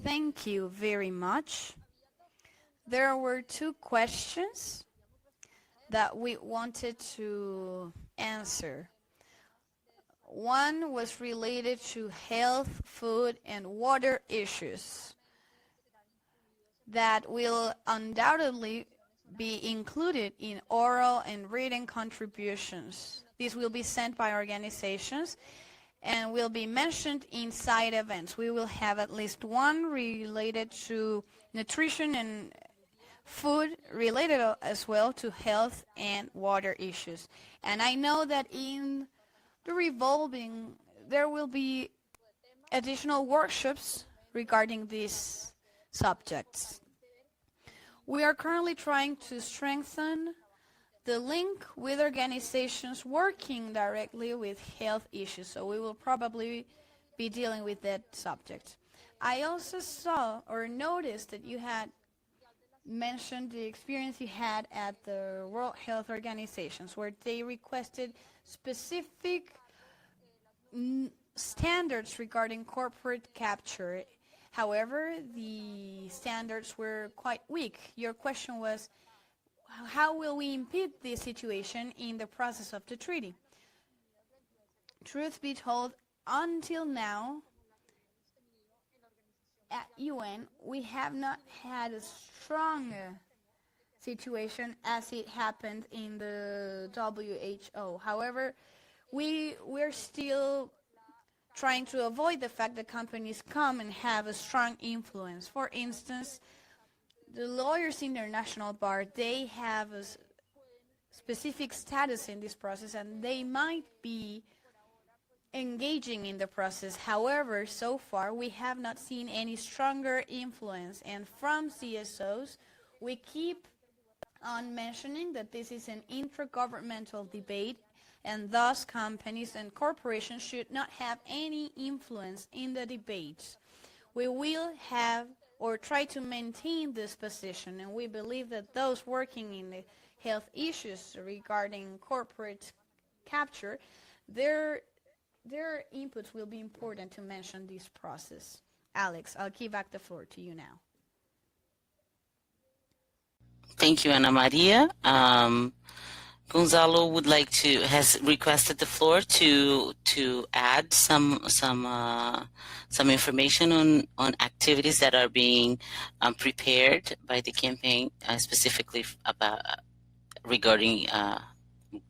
Thank you very much. There were 2 questions that we wanted to answer. One was related to health, food, and water issues that will undoubtedly be included in oral and written contributions. These will be sent by organizations and will be mentioned inside events. We will have at least one related to nutrition and food, related as well to health and water issues. And I know that in the revolving there will be additional workshops regarding these subjects. We are currently trying to strengthen the link with organizations working directly with health issues, so we will probably be dealing with that subject. I also saw or noticed that you had mentioned the experience you had at the World Health Organizations, where they requested specific standards regarding corporate capture. However, the standards were quite weak. Your question was, how will we impede this situation in the process of the treaty? Truth be told, until now, at UN, we have not had a strong situation as it happened in the WHO. However, we're still trying to avoid the fact that companies come and have a strong influence. For instance, the Lawyers International Bar, they have a specific status in this process and they might be engaging in the process. However, so far we have not seen any stronger influence, and from CSOs we keep on mentioning that this is an intergovernmental debate and thus companies and corporations should not have any influence in the debates. We will have or try to maintain this position, and we believe that those working in the health issues regarding corporate capture, their inputs will be important to mention this process. Alex, I'll give back the floor to you now. Thank you, Ana Maria. Gonzalo has requested the floor to add some information on activities that are being prepared by the campaign, specifically regarding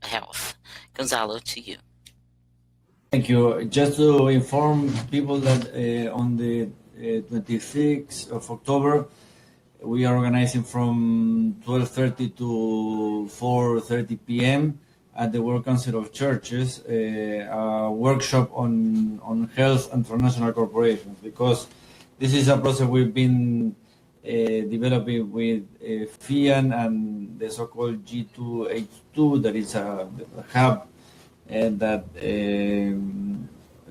health. Gonzalo, to you. Thank you. Just to inform people that on the 26th of October, we are organizing from 12:30 to 4:30 p.m. at the World Council of Churches a workshop on health and transnational corporations, because this is a process we've been developing with FIAN and the so-called G2H2, that is a hub that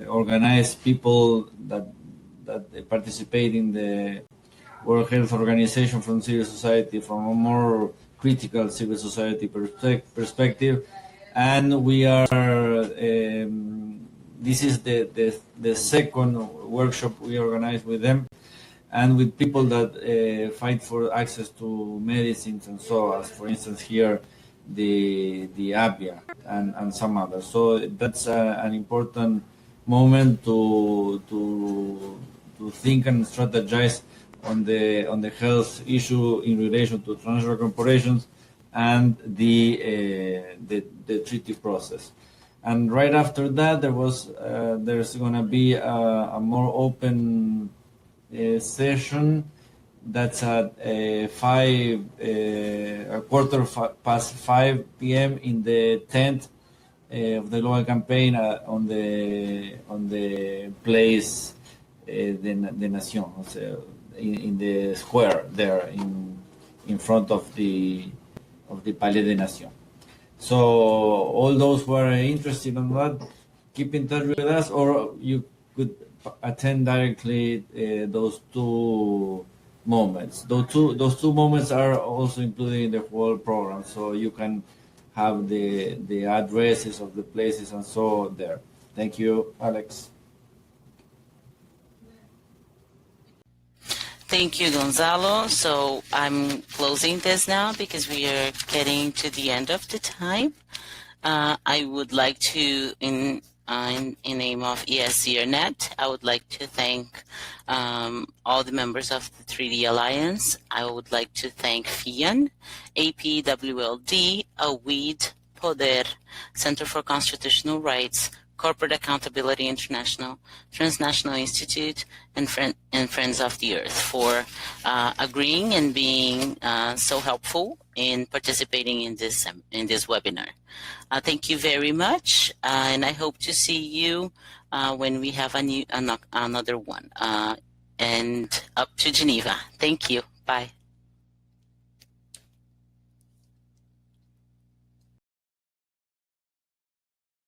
organize people that participate in the World Health Organization from civil society, from a more critical civil society perspective. And we are, this is the second workshop we organize with them, and with people that fight for access to medicines and so, as for instance here, the ABIA and some others. So that's an important moment to think and strategize on the health issue in relation to transnational corporations and the treaty process. And right after that, there's going to be a more open session that's at 5 p.m. in the tent of the global campaign on the place de Nación, in the square there in front of the Palais de Nación. So all those who are interested in that, keep in touch with us, or you could attend directly those two moments. Those two moments are also included in the whole program, so you can have the addresses of the places and so there. Thank you, Alex. Thank you, Gonzalo. So I'm closing this now because we are getting to the end of the time. I would like to, in name of ESCR-Net, I would like to thank all the members of the 3D Alliance. I would like to thank FIAN, APWLD, AWID, Poder, Center for Constitutional Rights, Corporate Accountability International, Transnational Institute, and Friends of the Earth for agreeing and being so helpful in participating in this webinar. Thank you very much, and I hope to see you when we have another one. And up to Geneva. Thank you. Bye.